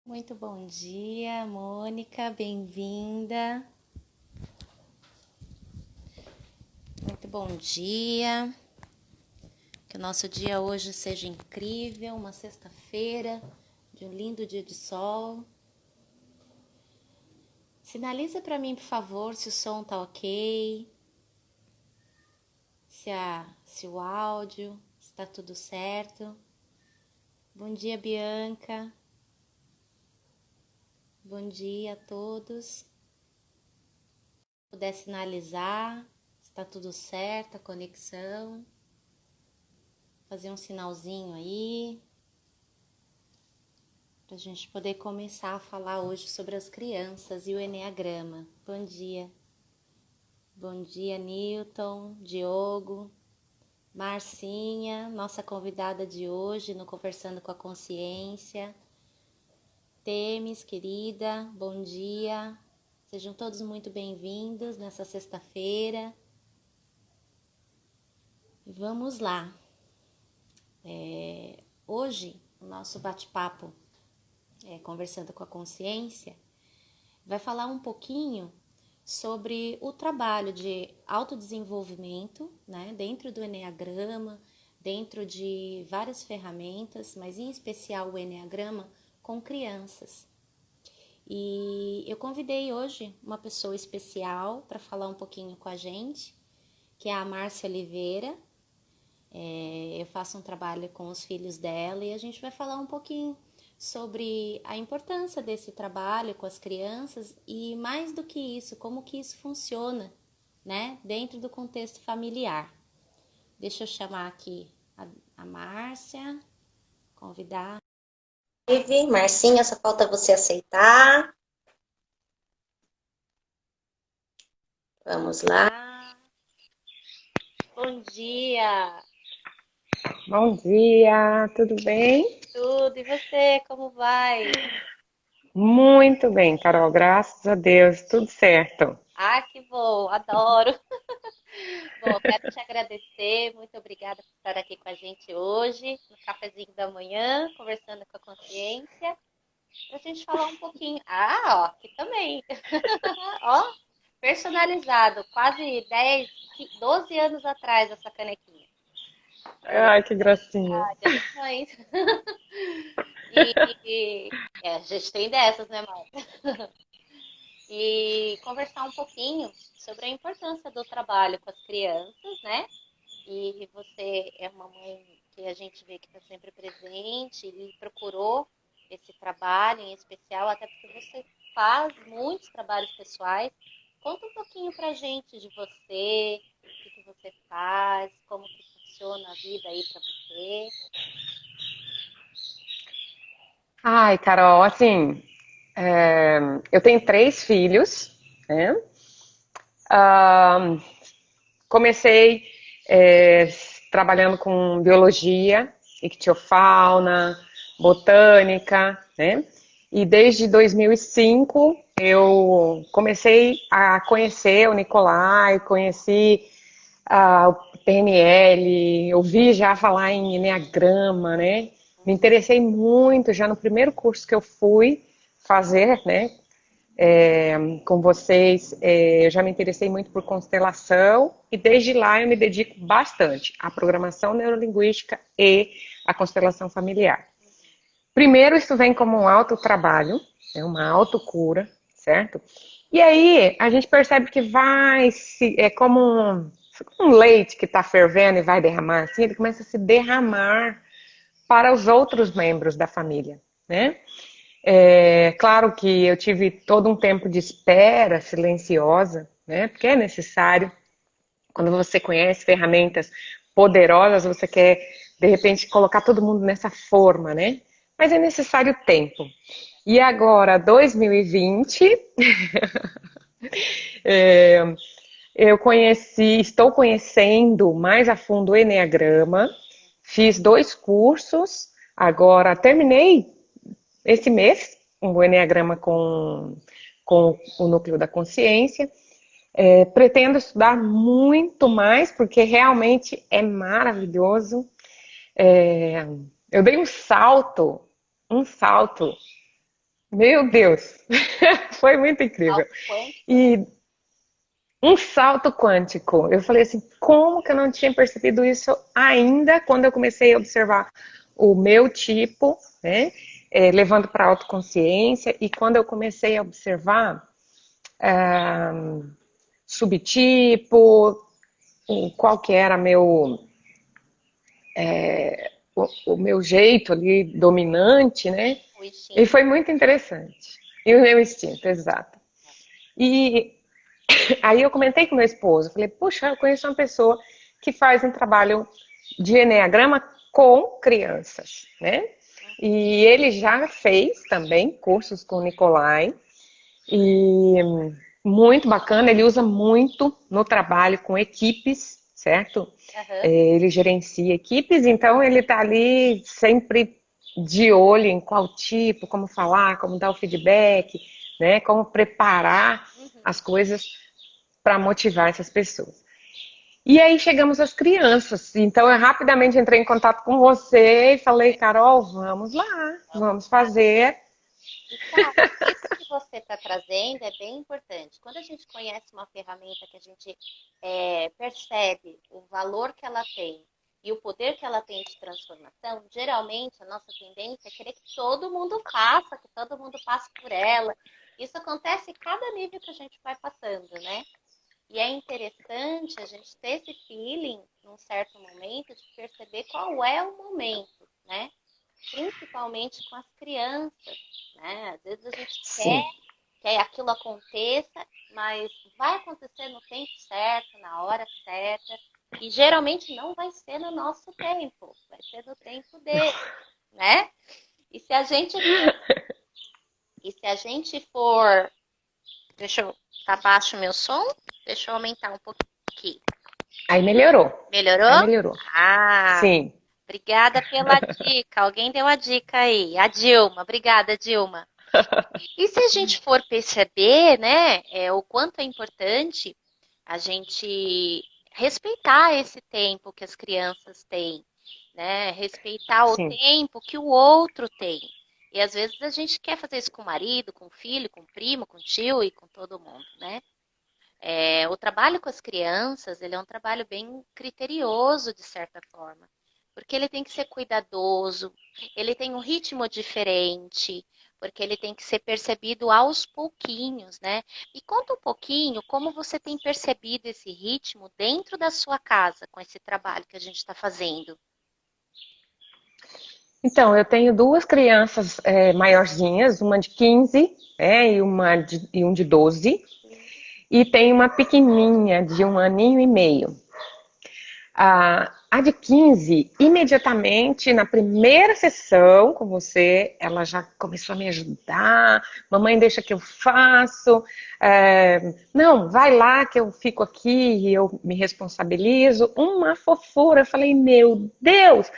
Muito bom dia, Mônica, bem-vinda. Muito bom dia. Que o nosso dia hoje seja incrível, uma sexta-feira de um lindo dia de sol. Sinaliza para mim, por favor, se o som tá ok, se o áudio está tudo certo. Bom dia, Bianca. Bom dia a todos. Se puder sinalizar, está tudo certo, a conexão. Fazer um sinalzinho aí, para a gente poder começar a falar hoje sobre as crianças e o Eneagrama. Bom dia. Bom dia, Newton, Diogo, Marcinha, nossa convidada de hoje no Conversando com a Consciência. Temis, querida, bom dia. Sejam todos muito bem-vindos nessa sexta-feira. Vamos lá. Hoje, o nosso bate-papo Conversando com a Consciência vai falar um pouquinho sobre o trabalho de autodesenvolvimento, né, dentro do Eneagrama, dentro de várias ferramentas, mas em especial o Eneagrama com crianças. E eu convidei hoje uma pessoa especial para falar um pouquinho com a gente, que é a Márcia Oliveira. Eu faço um trabalho com os filhos dela e a gente vai falar um pouquinho sobre a importância desse trabalho com as crianças e, mais do que isso, como que isso funciona, né, dentro do contexto familiar. Deixa eu chamar aqui a Márcia, convidar. Marcinha, só falta você aceitar. Vamos lá. Bom dia! Bom dia, tudo bem? Tudo, e você, como vai? Muito bem, Carol, graças a Deus, tudo certo. Ah, que bom, adoro! Bom, quero te agradecer, muito obrigada por estar aqui com a gente hoje, no cafezinho da manhã, conversando com a consciência, para a gente falar um pouquinho. Ah, ó, aqui também. Ó, personalizado, quase 10, 12 anos atrás essa canequinha. Ai, que gracinha. Dia das Mães. A gente tem dessas, né, Marta? E conversar um pouquinho sobre a importância do trabalho com as crianças, né? E você é uma mãe que a gente vê que está sempre presente e procurou esse trabalho em especial, até porque você faz muitos trabalhos pessoais. Conta um pouquinho pra gente de você, o que que você faz, como que funciona a vida aí para você. Ai, Carol, assim, eu tenho 3 filhos, né? Ah, comecei é, trabalhando com biologia, ictiofauna, botânica, né? E desde 2005 eu comecei a conhecer o Nicolai, conheci o PNL, ouvi já falar em Enneagrama, né? Me interessei muito já no primeiro curso que eu fui fazer, né? Com vocês, eu já me interessei muito por constelação e desde lá eu me dedico bastante à programação neurolinguística e à constelação familiar. Primeiro, isso vem como um autotrabalho, é uma autocura, certo? E aí a gente percebe que é como um leite que está fervendo e vai derramar, assim, ele começa a se derramar para os outros membros da família, né? É claro que eu tive todo um tempo de espera silenciosa, né? Porque é necessário, quando você conhece ferramentas poderosas, você quer, de repente, colocar todo mundo nessa forma, né? Mas é necessário tempo. E agora, 2020, estou conhecendo mais a fundo o Enneagrama, fiz 2 cursos, agora terminei esse mês o Enneagrama com o núcleo da consciência. Pretendo estudar muito mais, porque realmente é maravilhoso. Eu dei um salto Meu Deus, foi muito incrível. Algo quântico, né? E um salto quântico. Eu falei assim, como que eu não tinha percebido isso ainda quando eu comecei a observar o meu tipo, né? Levando para a autoconsciência, e quando eu comecei a observar subtipo, qual que era o meu jeito ali dominante, né? O E instinto. foi muito interessante. E o meu instinto, exato. E aí eu comentei com meu esposo, falei, puxa, eu conheço uma pessoa que faz um trabalho de enneagrama com crianças, né? E ele já fez também cursos com o Nicolai, e muito bacana, ele usa muito no trabalho com equipes, certo? Aham. Ele gerencia equipes, então ele está ali sempre de olho em qual tipo, como falar, como dar o feedback, né? Como preparar Uhum. as coisas para motivar essas pessoas. E aí chegamos às crianças. Então eu rapidamente entrei em contato com você e falei, Carol, vamos lá, Vamos vamos lá. fazer. E, Kátia, isso que você está trazendo é bem importante. Quando a gente conhece uma ferramenta que a gente percebe o valor que ela tem e o poder que ela tem de transformação, geralmente a nossa tendência é querer que todo mundo faça, que todo mundo passe por ela. Isso acontece em cada nível que a gente vai passando, né? E é interessante a gente ter esse feeling, num certo momento, de perceber qual é o momento, né? Principalmente com as crianças, né? Às vezes a gente quer Sim, que aquilo aconteça, mas vai acontecer no tempo certo, na hora certa, e geralmente não vai ser no nosso tempo, vai ser no tempo dele, né? E se a gente for, e se a gente for, deixa eu, tá baixo o meu som? Deixa eu aumentar um pouquinho aqui. aí melhorou. Aí Melhorou? melhorou. Ah, Sim, obrigada pela dica. Alguém deu a dica aí. A Dilma. Obrigada, Dilma. E se a gente for perceber, né, o quanto é importante a gente respeitar esse tempo que as crianças têm, né? Respeitar o sim. tempo que o outro tem. E às vezes a gente quer fazer isso com o marido, com o filho, com o primo, com o tio e com todo mundo, né? O trabalho com as crianças, ele é um trabalho bem criterioso, de certa forma, porque ele tem que ser cuidadoso, ele tem um ritmo diferente, porque ele tem que ser percebido aos pouquinhos, né? Me conta um pouquinho como você tem percebido esse ritmo dentro da sua casa, com esse trabalho que a gente está fazendo. Então, eu tenho duas crianças maiorzinhas, uma de 15, e um de 12, e tenho uma pequenininha de um aninho e meio. A de 15, imediatamente na primeira sessão com você, ela já começou a me ajudar. Mamãe, deixa que eu faço. Não, vai lá que eu fico aqui e eu me responsabilizo. Uma fofura. Eu falei, meu Deus,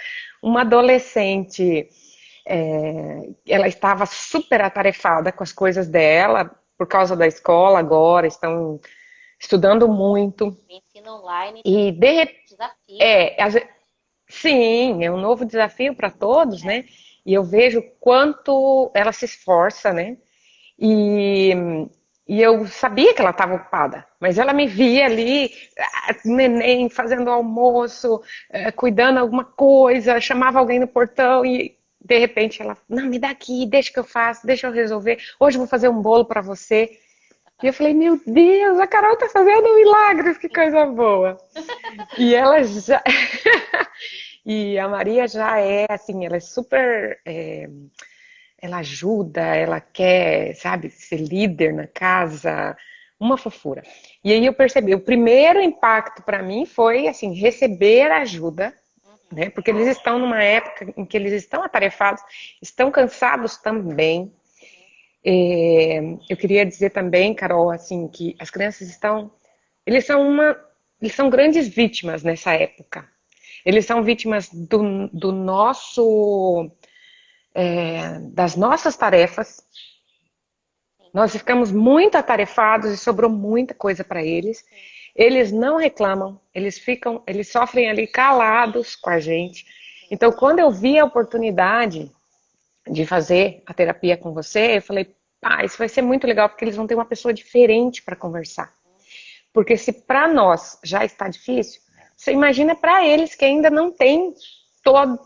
uma adolescente. Ela estava super atarefada com as coisas dela por causa da escola agora, estão estudando muito. O ensino online E também de é repente, um desafio, né? é, sim, é um novo desafio para todos, né? E eu vejo quanto ela se esforça, né? E, e eu sabia que ela estava ocupada, mas ela me via ali, neném, fazendo almoço, cuidando alguma coisa, chamava alguém no portão e de repente ela, não, me dá aqui, deixa que eu faço, deixa eu resolver. Hoje eu vou fazer um bolo para você. E eu falei, meu Deus, a Carol tá fazendo milagres, que coisa boa. E ela já. E a Maria já é assim, ela é super. Ela ajuda, ela quer, sabe, ser líder na casa, uma fofura. E aí eu percebi, o primeiro impacto para mim foi assim, receber ajuda, Uhum. né? Porque eles estão numa época em que eles estão atarefados, estão cansados também. Eu queria dizer também, Carol, assim, que as crianças estão, eles são uma, eles são grandes vítimas nessa época. Eles são vítimas do nosso, das nossas tarefas. Sim, Nós ficamos muito atarefados e sobrou muita coisa para eles. sim. Eles não reclamam, eles ficam, eles sofrem ali calados com a gente. Sim. Então, quando eu vi a oportunidade de fazer a terapia com você, eu falei, isso vai ser muito legal, porque eles vão ter uma pessoa diferente para conversar. Porque se para nós já está difícil, você imagina para eles que ainda não tem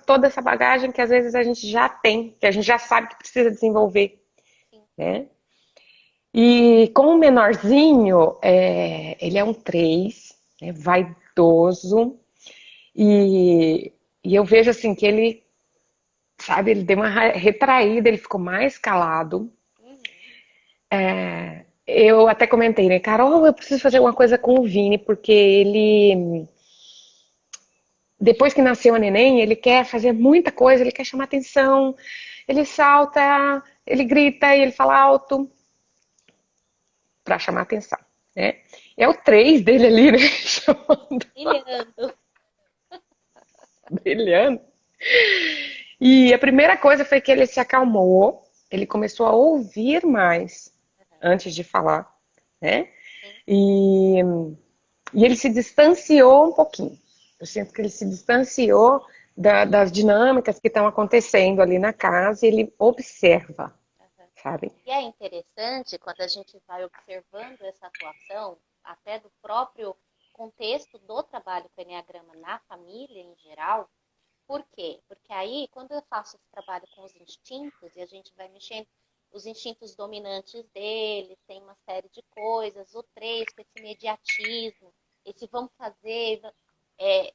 toda essa bagagem que às vezes a gente já tem, que a gente já sabe que precisa desenvolver, né? E com o menorzinho, ele é um 3, vaidoso, e eu vejo assim que ele, sabe, ele deu uma retraída, ele ficou mais calado. Eu até comentei, né, Carol, eu preciso fazer uma coisa com o Vini, porque ele, depois que nasceu a neném, ele quer fazer muita coisa, ele quer chamar atenção, ele salta, ele grita e ele fala alto para chamar atenção, né? É o 3 dele ali, né, chamando, Brilhando. brilhando. E a primeira coisa foi que ele se acalmou, ele começou a ouvir mais antes de falar, né? E, e ele se distanciou um pouquinho. Eu sinto que ele se distanciou das dinâmicas que estão acontecendo ali na casa e ele observa, sabe? E é interessante quando a gente vai observando essa atuação, até do próprio contexto do trabalho com o Enneagrama na família em geral. Por quê? Porque aí, quando eu faço esse trabalho com os instintos, e a gente vai mexendo os instintos dominantes dele, tem uma série de coisas, o 3 com esse imediatismo, esse vamos fazer,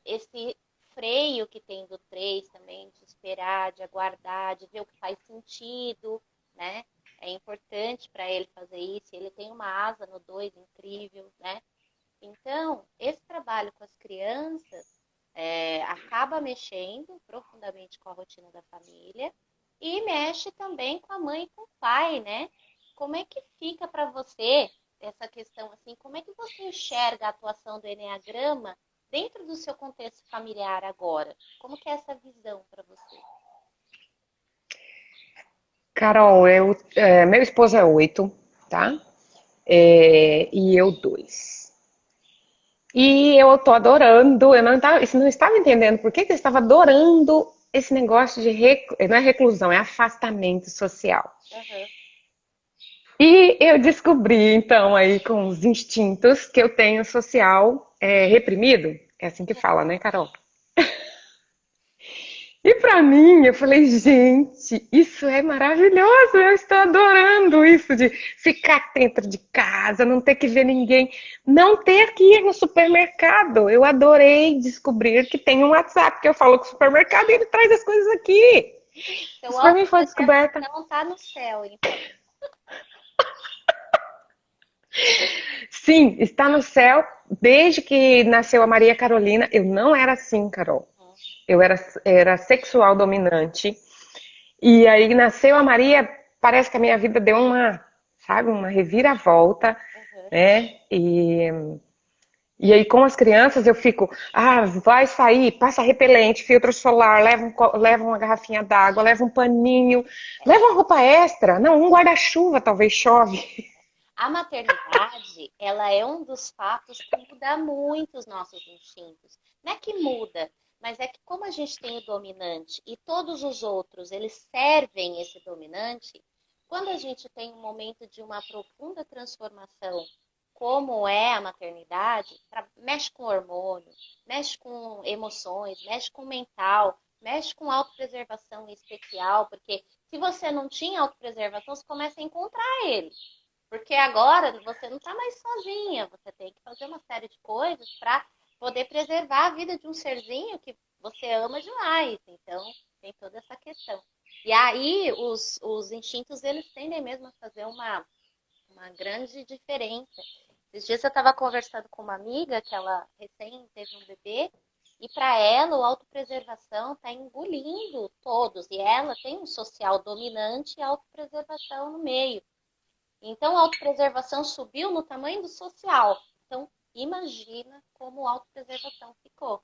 esse freio que tem do 3 também, de esperar, de aguardar, de ver o que faz sentido, né? É importante para ele fazer isso, ele tem uma asa no 2 incrível, né? Então, esse trabalho com as crianças acaba mexendo profundamente com a rotina da família e mexe também com a mãe e com o pai, né? Como é que fica para você essa questão assim? Como é que você enxerga a atuação do Enneagrama dentro do seu contexto familiar agora? Como que é essa visão para você? Carol, meu esposo é 8, tá? E eu 2. E eu tô adorando, eu não estava entendendo por que eu estava adorando esse negócio de, não é reclusão, é afastamento social. Uhum. E eu descobri, então, aí com os instintos que eu tenho social reprimido, é assim que fala, né, Carol? E pra mim, eu falei, gente, isso é maravilhoso, eu estou adorando isso de ficar dentro de casa, não ter que ver ninguém, não ter que ir no supermercado. Eu adorei descobrir que tem um WhatsApp que eu falo com o supermercado e ele traz as coisas aqui. Então, Isso pra mim foi descoberta. não está no céu, então. Sim, está no céu. Desde que nasceu a Maria Carolina, eu não era assim, Carol. Eu era sexual dominante. E aí nasceu a Maria, parece que a minha vida deu uma reviravolta, né? E aí com as crianças eu fico, vai sair, passa repelente, filtro solar, leva uma garrafinha d'água, leva um paninho, leva uma roupa extra, não, um guarda-chuva, talvez chove. A maternidade, ela é um dos fatos que muda muito os nossos instintos. Não é que muda, mas é que como a gente tem o dominante e todos os outros, eles servem esse dominante, quando a gente tem um momento de uma profunda transformação, como é a maternidade, mexe com hormônio, mexe com emoções, mexe com mental, mexe com autopreservação em especial, porque se você não tinha autopreservação, você começa a encontrar ele. Porque agora você não está mais sozinha, você tem que fazer uma série de coisas para poder preservar a vida de um serzinho que você ama demais. Então, tem toda essa questão. E aí, os instintos, eles tendem mesmo a fazer uma grande diferença. Esses dias eu estava conversando com uma amiga que ela recém teve um bebê e para ela, a autopreservação está engolindo todos. E ela tem um social dominante e a autopreservação no meio. Então, a autopreservação subiu no tamanho do social. Então, imagina como a autopreservação ficou.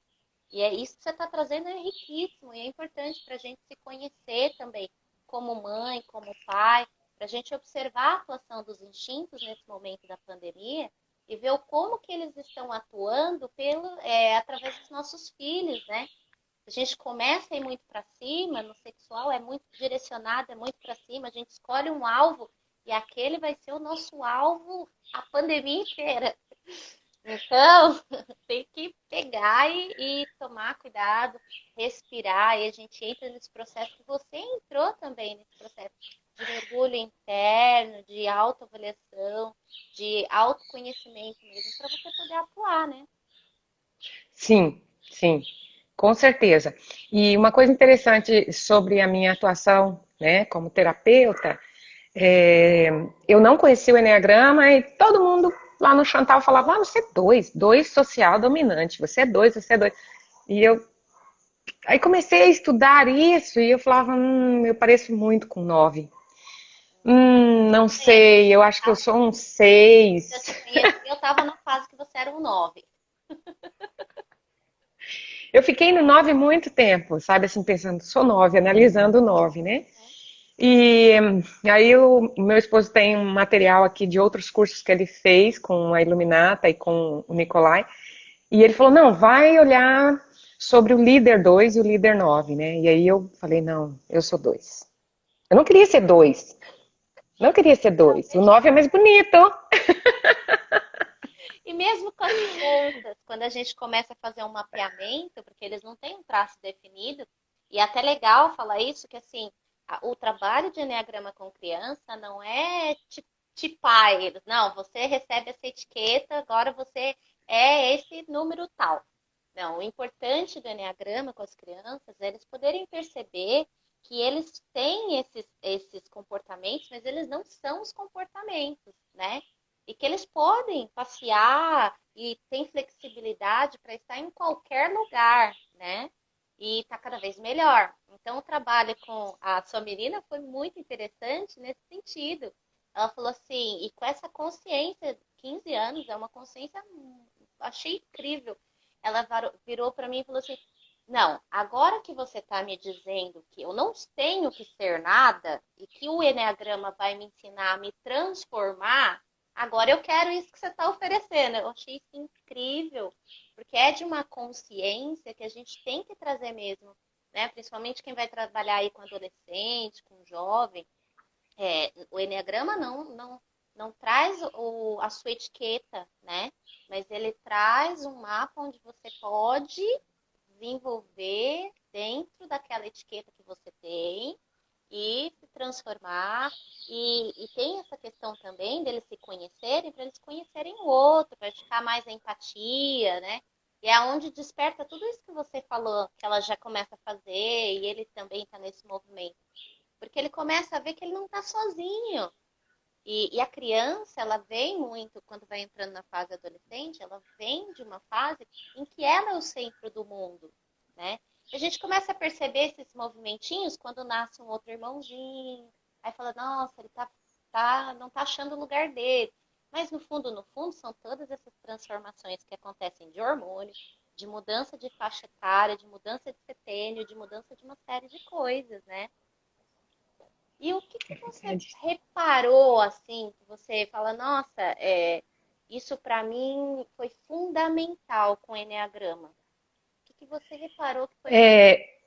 E é isso que você está trazendo, é riquíssimo. E é importante para a gente se conhecer também, como mãe, como pai, para a gente observar a atuação dos instintos nesse momento da pandemia e ver como que eles estão atuando através dos nossos filhos, né? A gente começa a ir muito para cima, no sexual é muito direcionado, é muito para cima, a gente escolhe um alvo e aquele vai ser o nosso alvo a pandemia inteira. Então, tem que pegar e tomar cuidado, respirar, e a gente entra nesse processo que você entrou também, nesse processo de mergulho interno, de autoavaliação, de autoconhecimento mesmo, para você poder atuar, né? Sim, sim, com certeza. E uma coisa interessante sobre a minha atuação, né, como terapeuta, é, eu não conhecia o Enneagrama e todo mundo lá no Chantal falava, ah, você é dois social dominante, você é dois, você é dois. E eu aí comecei a estudar isso e eu falava, eu pareço muito com nove. Não É, sei, eu acho que eu sou um seis. eu te conheci, eu estava na fase que você era um 9. Eu fiquei no nove muito tempo, sabe, assim, pensando, sou nove, analisando o nove, né? E aí o meu esposo tem um material aqui de outros cursos que ele fez com a Iluminata e com o Nicolai. E ele falou, não, vai olhar sobre o líder 2 e o líder 9, né? E aí eu falei, não, eu sou dois. Eu não queria ser dois. Não queria ser dois. O 9 é mais bonito. E mesmo com as crianças, quando a gente começa a fazer um mapeamento, porque eles não têm um traço definido, e é até legal falar isso, que assim, o trabalho de enneagrama com criança não é tipar eles, não, você recebe essa etiqueta, agora você é esse número tal. Não, o importante do enneagrama com as crianças é eles poderem perceber que eles têm esses comportamentos, mas eles não são os comportamentos, né? E que eles podem passear e tem flexibilidade para estar em qualquer lugar, né? E tá cada vez melhor. Então, o trabalho com a sua menina foi muito interessante nesse sentido. Ela falou assim, e com essa consciência, 15 anos, é uma consciência, achei incrível. Ela virou para mim e falou assim: não, agora que você está me dizendo que eu não tenho que ser nada e que o Enneagrama vai me ensinar a me transformar, agora eu quero isso que você está oferecendo. Eu achei isso incrível, porque é de uma consciência que a gente tem que trazer mesmo, né? Principalmente quem vai trabalhar aí com adolescente, com jovem. O Enneagrama não traz a sua etiqueta, né? Mas ele traz um mapa onde você pode desenvolver dentro daquela etiqueta que você tem e se transformar. E tem essa questão também deles se conhecerem, para eles conhecerem o outro, praticar mais a empatia, né? E é onde desperta tudo isso que você falou, que ela já começa a fazer, e ele também está nesse movimento. Porque ele começa a ver que ele não está sozinho. E a criança, ela vem muito, quando vai entrando na fase adolescente, ela vem de uma fase em que ela é o centro do mundo, né? E a gente começa a perceber esses movimentinhos quando nasce um outro irmãozinho, aí fala, nossa, ele não tá achando o lugar dele. Mas no fundo, são todas essas transformações que acontecem de hormônio, de mudança de faixa etária, de mudança de setênio, de mudança de uma série de coisas, né? E o que você reparou, assim, que você fala, nossa, isso para mim foi fundamental com o Enneagrama? O que você reparou que foi, É,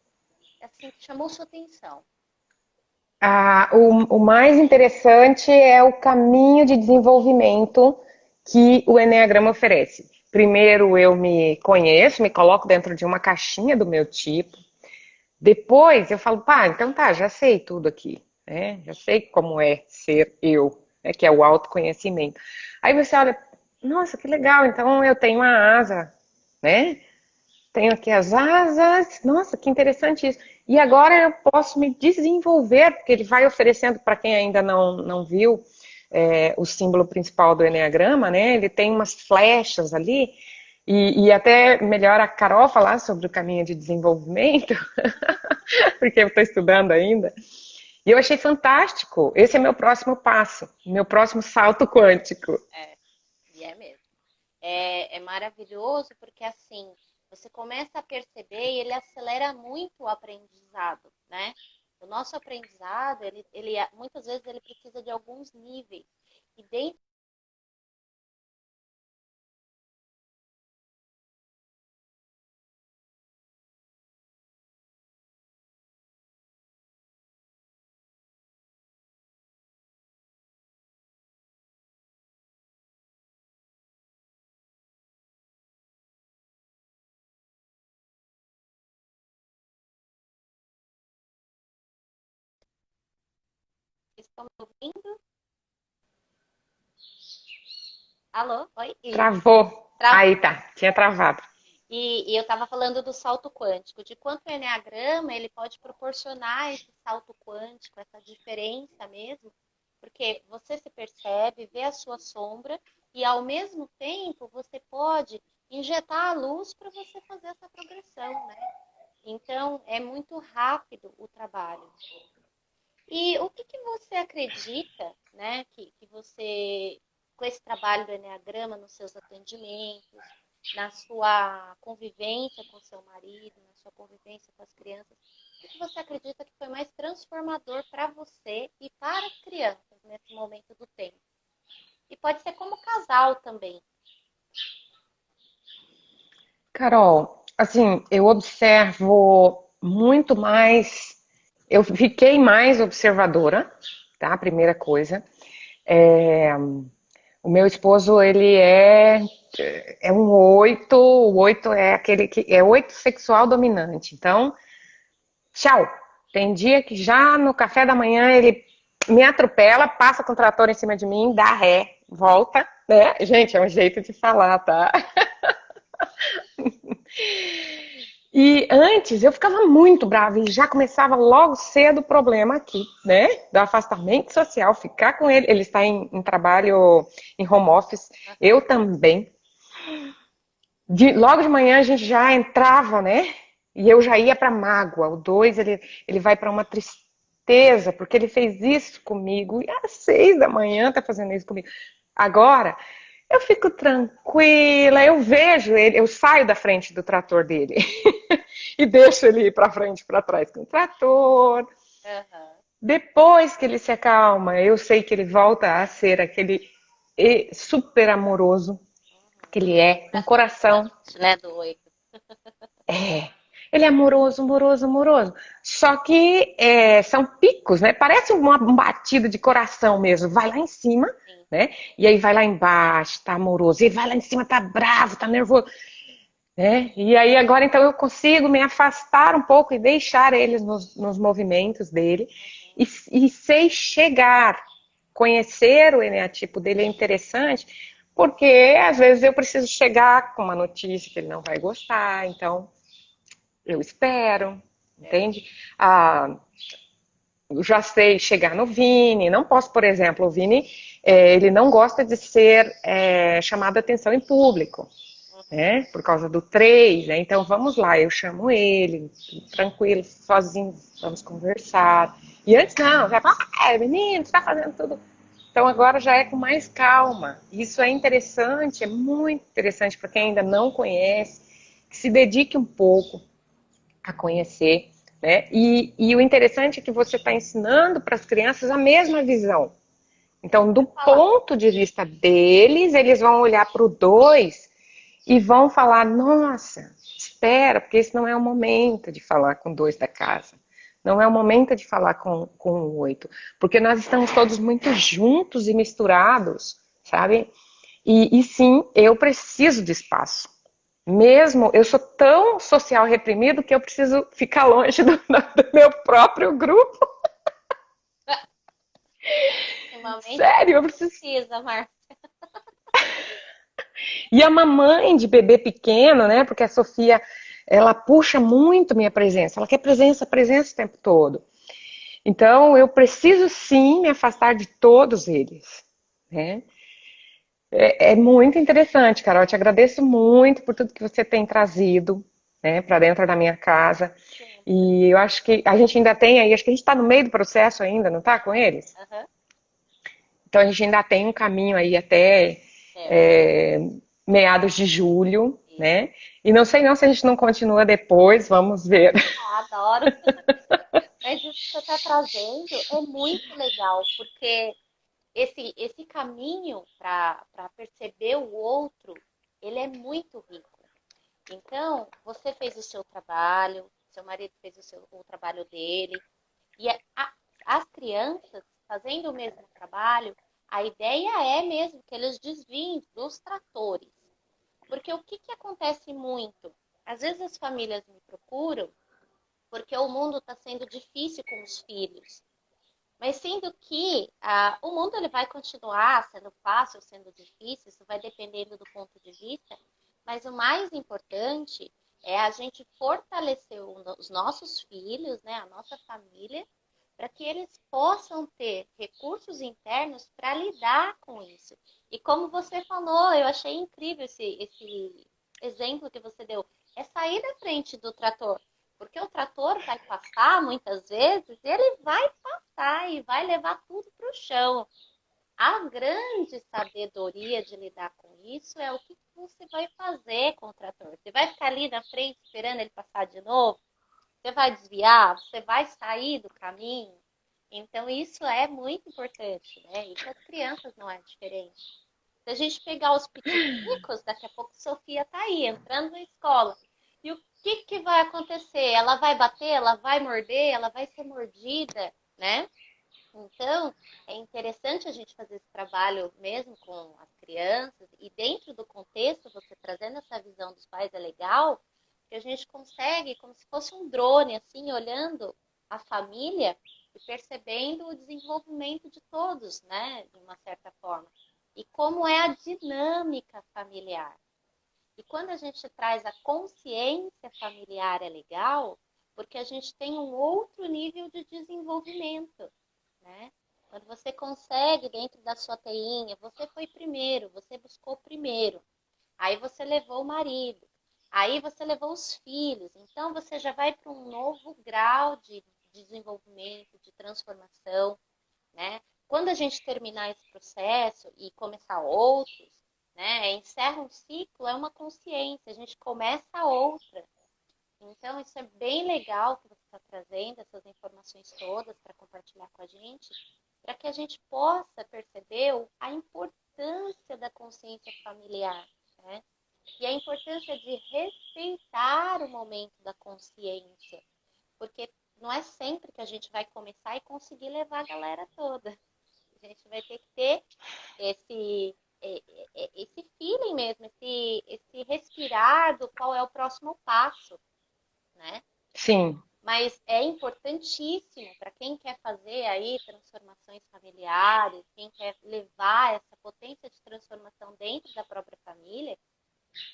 assim, que chamou sua atenção? o mais interessante é o caminho de desenvolvimento que o Enneagrama oferece. Primeiro eu me conheço, me coloco dentro de uma caixinha do meu tipo. Depois eu falo, pá, então tá, já sei tudo aqui, né? Já sei como é ser eu, né? Que é o autoconhecimento. Aí você olha, nossa, que legal, então eu tenho a asa, né? Tenho aqui as asas, nossa, que interessante isso. E agora eu posso me desenvolver, porque ele vai oferecendo, para quem ainda não viu, o símbolo principal do Enneagrama, né? Ele tem umas flechas ali, e até melhor a Carol falar sobre o caminho de desenvolvimento, porque eu estou estudando ainda. E eu achei fantástico. Esse é meu próximo passo, meu próximo salto quântico. É, e é mesmo. É maravilhoso porque, assim, você começa a perceber e ele acelera muito o aprendizado, né? O nosso aprendizado, muitas vezes ele precisa de alguns níveis. E dentro Estão me ouvindo? Alô? Oi? Travou. Travou. Aí tá, tinha travado. E eu estava falando do salto quântico, de quanto o Eneagrama ele pode proporcionar esse salto quântico, essa diferença mesmo, porque você se percebe, vê a sua sombra e ao mesmo tempo você pode injetar a luz para você fazer essa progressão, né? Então é muito rápido o trabalho. E o que você acredita, né, que você, com esse trabalho do Eneagrama nos seus atendimentos, na sua convivência com seu marido, na sua convivência com as crianças, o que você acredita que foi mais transformador para você e para as crianças nesse momento do tempo? E pode ser como casal também. Carol, assim, eu observo muito mais, eu fiquei mais observadora, tá? Primeira coisa. É, o meu esposo, ele é um oito, o oito é aquele que é oito sexual dominante. Então, tchau. Tem dia que já no café da manhã ele me atropela, passa com o trator em cima de mim, dá ré, volta, né? Gente, é um jeito de falar, tá? E antes eu ficava muito brava e já começava logo cedo o problema aqui, né? Do afastamento social, ficar com ele. Ele está em trabalho em home office, eu também. Logo de manhã a gente já entrava, né? E eu já ia para mágoa. O dois, ele vai para uma tristeza, porque ele fez isso comigo. E às 6 da manhã tá fazendo isso comigo. Agora, eu fico tranquila, eu vejo ele, eu saio da frente do trator dele e deixo ele ir para frente e para trás com o trator. Uhum. Depois que ele se acalma, eu sei que ele volta a ser aquele super amoroso que ele é, um coração. Né, do 8. É, ele é amoroso, amoroso, amoroso. Só que são picos, né? Parece um batido de coração mesmo. Vai lá em cima, Sim. né? E aí vai lá embaixo, tá amoroso. E vai lá em cima, tá bravo, tá nervoso. Né? E aí agora então eu consigo me afastar um pouco e deixar eles nos movimentos dele. E sei chegar, conhecer o eneatipo dele é interessante, porque às vezes eu preciso chegar com uma notícia que ele não vai gostar, então eu espero, entende? Ah, eu já sei chegar no Vini, não posso, por exemplo, o Vini, ele não gosta de ser chamado a atenção em público, né? Por causa do 3, né? Então vamos lá, eu chamo ele, tranquilo, sozinho, vamos conversar. E antes não, já fala, menino, você tá fazendo tudo. Então agora já é com mais calma. Isso é interessante, é muito interessante para quem ainda não conhece, que se dedique um pouco a conhecer, né? E o interessante é que você está ensinando para as crianças a mesma visão. Então, do ponto de vista deles, eles vão olhar para o 2 e vão falar: nossa, espera, porque esse não é o momento de falar com o 2 da casa. Não é o momento de falar com o 8. Porque nós estamos todos muito juntos e misturados, sabe? E sim, eu preciso de espaço. Mesmo, eu sou tão social reprimido que eu preciso ficar longe do meu próprio grupo. Ultimamente Sério, eu preciso. precisa, Marcia. E a mamãe de bebê pequeno, né? Porque a Sofia, ela puxa muito minha presença. Ela quer presença, presença o tempo todo. Então, eu preciso sim me afastar de todos eles, né? É muito interessante, Carol. Eu te agradeço muito por tudo que você tem trazido, né, para dentro da minha casa. Sim. E eu acho que a gente ainda tem aí, acho que a gente está no meio do processo ainda, não está com eles? Uhum. Então a gente ainda tem um caminho aí até é, meados de julho, né? E não sei não se a gente não continua depois, vamos ver. Adoro. Mas isso que você está trazendo é muito legal, porque esse caminho para perceber o outro, ele é muito rico. Então, você fez o seu trabalho, seu marido fez o trabalho dele, e as crianças fazendo o mesmo trabalho, a ideia é mesmo que eles desviem dos tratores. Porque o que acontece muito? Às vezes as famílias me procuram porque o mundo está sendo difícil com os filhos. Mas sendo que o mundo ele vai continuar sendo fácil, sendo difícil, isso vai dependendo do ponto de vista, mas o mais importante é a gente fortalecer os nossos filhos, né, a nossa família, para que eles possam ter recursos internos para lidar com isso. E como você falou, eu achei incrível esse exemplo que você deu, é sair da frente do trator. Porque o trator vai passar muitas vezes, e ele vai passar e vai levar tudo para o chão. A grande sabedoria de lidar com isso é o que você vai fazer com o trator. Você vai ficar ali na frente esperando ele passar de novo? Você vai desviar? Você vai sair do caminho? Então, isso é muito importante, né? E com as crianças não é diferente. Se a gente pegar os piticos, daqui a pouco Sofia tá aí, entrando na escola. E o que vai acontecer? Ela vai bater, ela vai morder, ela vai ser mordida, né? Então, é interessante a gente fazer esse trabalho mesmo com as crianças e dentro do contexto, você trazendo essa visão dos pais é legal, que a gente consegue, como se fosse um drone, assim, olhando a família e percebendo o desenvolvimento de todos, né, de uma certa forma. E como é a dinâmica familiar. E quando a gente traz a consciência familiar é legal, porque a gente tem um outro nível de desenvolvimento, né? Quando você consegue, dentro da sua teinha, você foi primeiro, você buscou primeiro, aí você levou o marido, aí você levou os filhos, então você já vai para um novo grau de desenvolvimento, de transformação, né? Quando a gente terminar esse processo e começar outros, né? Encerra um ciclo, é uma consciência, a gente começa outra. Então, isso é bem legal que você está trazendo, essas informações todas para compartilhar com a gente, para que a gente possa perceber a importância da consciência familiar, né? E a importância de respeitar o momento da consciência, porque não é sempre que a gente vai começar e conseguir levar a galera toda. A gente vai ter que ter esse feeling mesmo, esse respirar do qual é o próximo passo, né? Sim, Mas é importantíssimo para quem quer fazer aí transformações familiares, quem quer levar essa potência de transformação dentro da própria família,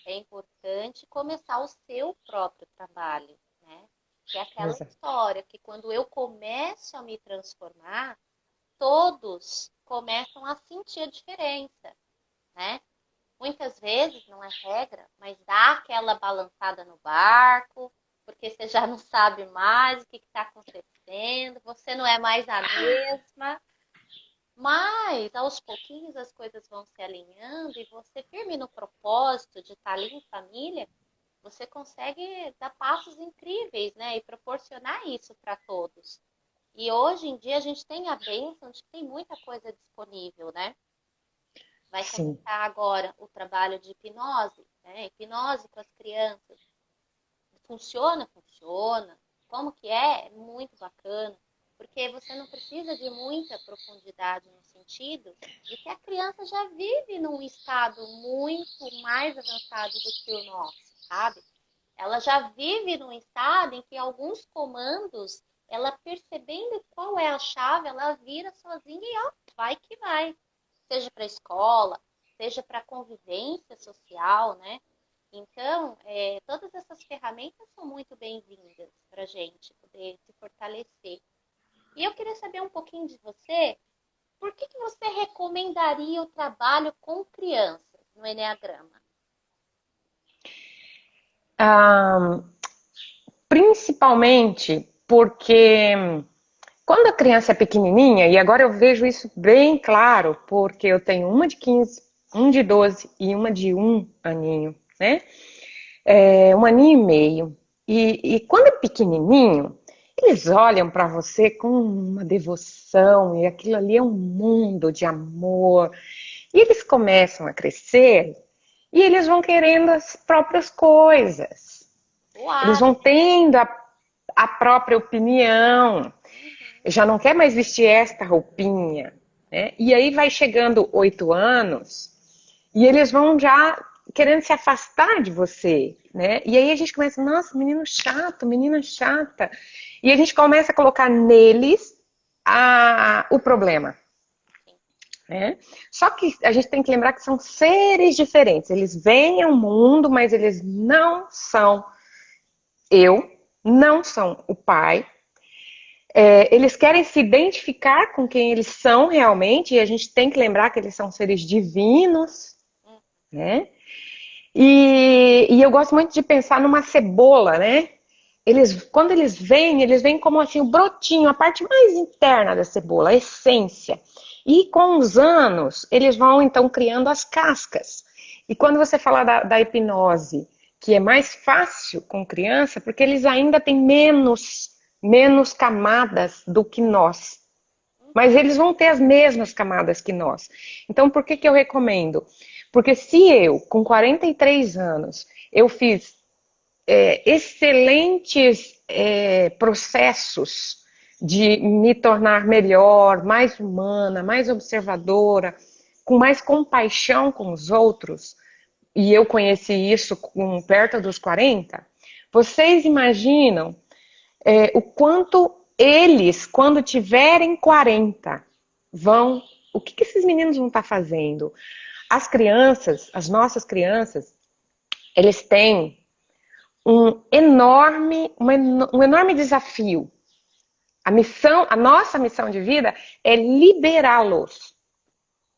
é importante começar o seu próprio trabalho, né? Que é aquela exato. história que quando eu começo a me transformar, todos começam a sentir a diferença, né? Muitas vezes, não é regra, mas dá aquela balançada no barco, porque você já não sabe mais o que está acontecendo, você não é mais a mesma, mas aos pouquinhos as coisas vão se alinhando e você firme no propósito de estar ali em família, você consegue dar passos incríveis, né? E proporcionar isso para todos. E hoje em dia a gente tem a bênção de que tem muita coisa disponível, né? Vai Sim, começar agora o trabalho de hipnose, né? Hipnose com as crianças. Funciona? Funciona. Como que é? É muito bacana. Porque você não precisa de muita profundidade no sentido de que a criança já vive num estado muito mais avançado do que o nosso, sabe? Ela já vive num estado em que alguns comandos, ela percebendo qual é a chave, ela vira sozinha e ó, vai que vai. Seja para a escola, seja para a convivência social, né? Então, todas essas ferramentas são muito bem-vindas para a gente poder se fortalecer. E eu queria saber um pouquinho de você, por que você recomendaria o trabalho com crianças no Enneagrama? ah, principalmente porque quando a criança é pequenininha, e agora eu vejo isso bem claro, porque eu tenho uma de 15, um de 12 e uma de 1 aninho, né? 1 aninho e meio. E quando é pequenininho, eles olham para você com uma devoção, e aquilo ali é um mundo de amor. E eles começam a crescer e eles vão querendo as próprias coisas. Eles Uau! vão tendo a própria opinião. Uhum. Já não quer mais vestir esta roupinha, né? E aí vai chegando 8 anos e eles vão já querendo se afastar de você, né? E aí a gente começa, nossa, menino chato, menina chata. E a gente começa a colocar neles o problema. Né? Só que a gente tem que lembrar que são seres diferentes. Eles vêm ao mundo, mas eles não são eu, não são o pai. Eles querem se identificar com quem eles são realmente, e a gente tem que lembrar que eles são seres divinos, né? E eu gosto muito de pensar numa cebola, né? Quando eles vêm como assim, o brotinho, a parte mais interna da cebola, a essência. E com os anos, eles vão então criando as cascas. E quando você fala da hipnose, que é mais fácil com criança, porque eles ainda têm menos camadas do que nós. Mas eles vão ter as mesmas camadas que nós. Então, por que eu recomendo? Porque se eu, com 43 anos, eu fiz excelentes processos de me tornar melhor, mais humana, mais observadora, com mais compaixão com os outros, e eu conheci isso perto dos 40, vocês imaginam o quanto eles, quando tiverem 40, o que esses meninos vão estar fazendo? As crianças, as nossas crianças, eles têm um enorme desafio. A nossa missão de vida é liberá-los.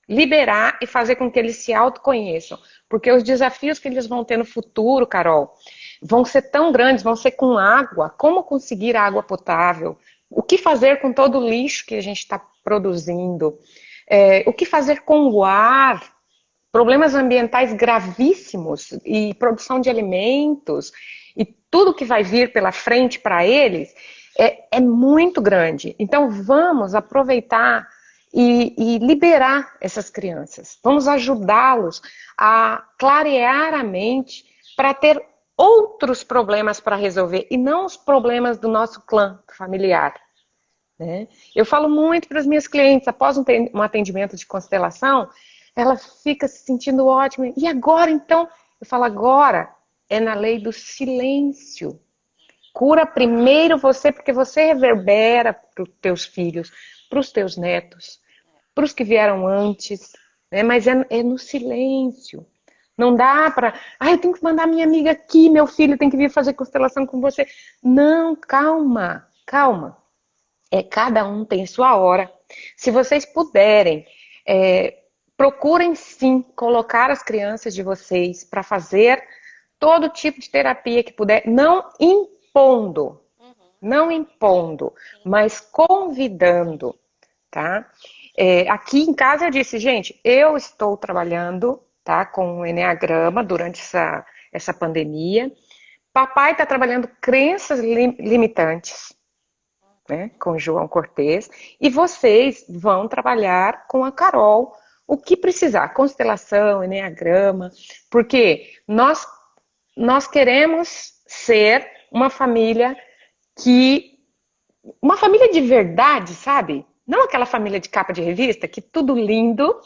Liberar e fazer com que eles se autoconheçam. Porque os desafios que eles vão ter no futuro, Carol, vão ser tão grandes, vão ser com água. Como conseguir água potável? O que fazer com todo o lixo que a gente está produzindo? O que fazer com o ar? Problemas ambientais gravíssimos e produção de alimentos e tudo que vai vir pela frente para eles é muito grande. Então vamos aproveitar e liberar essas crianças. Vamos ajudá-los a clarear a mente para ter outros problemas para resolver e não os problemas do nosso clã familiar. Né? Eu falo muito para as minhas clientes, após um atendimento de constelação, ela fica se sentindo ótima. E agora, então? Eu falo, agora é na lei do silêncio. Cura primeiro você, porque você reverbera para os teus filhos, para os teus netos, para os que vieram antes. Né? Mas é no silêncio. Não dá para... eu tenho que mandar minha amiga aqui, meu filho tem que vir fazer constelação com você. Não, calma, calma. Cada um tem sua hora. Se vocês puderem, procurem sim colocar as crianças de vocês para fazer todo tipo de terapia que puder, não impondo, mas convidando, tá? Aqui em casa eu disse, gente, eu estou trabalhando, tá, com o Enneagrama durante essa pandemia. Papai está trabalhando crenças limitantes, né, com o João Cortez, e vocês vão trabalhar com a Carol o que precisar, constelação, enneagrama, porque nós queremos ser uma família de verdade, sabe? Não aquela família de capa de revista, que tudo lindo,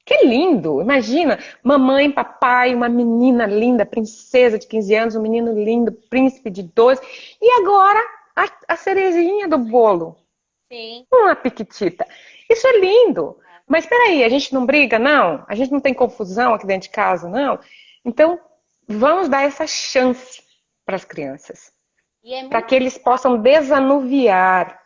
que é lindo, imagina, mamãe, papai, uma menina linda, princesa de 15 anos, um menino lindo, príncipe de 12, e agora a cerejinha do bolo. Sim. Uma piquitita. Isso é lindo. Mas peraí, a gente não briga, não? A gente não tem confusão aqui dentro de casa, não? Então, vamos dar essa chance para as crianças. Para que eles possam desanuviar.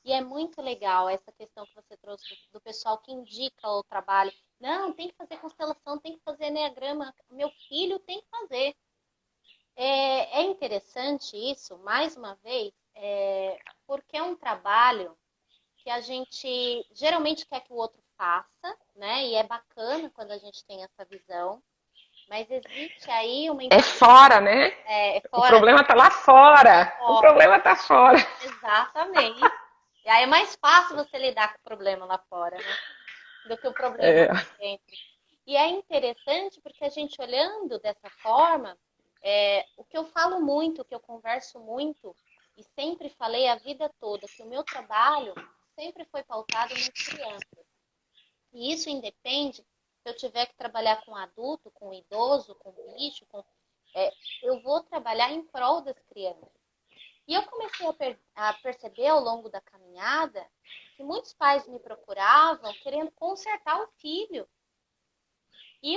E é muito legal essa questão que você trouxe do pessoal que indica o trabalho. Não, tem que fazer constelação, tem que fazer enneagrama. Meu filho tem que fazer. É interessante isso, mais uma vez, porque é um trabalho que a gente geralmente quer que o outro faça, né? E é bacana quando a gente tem essa visão. Mas existe aí uma... É fora, né? Fora. O problema tá lá fora. O problema tá fora. Exatamente. E aí é mais fácil você lidar com o problema lá fora, né? Do que o problema lá dentro. E é interessante porque a gente olhando dessa forma, o que eu falo muito, o que eu converso muito, e sempre falei a vida toda, que o meu trabalho sempre foi pautado nas crianças. E isso independe se eu tiver que trabalhar com adulto, com idoso, com bicho, eu vou trabalhar em prol das crianças. E eu comecei a perceber ao longo da caminhada que muitos pais me procuravam querendo consertar o filho. E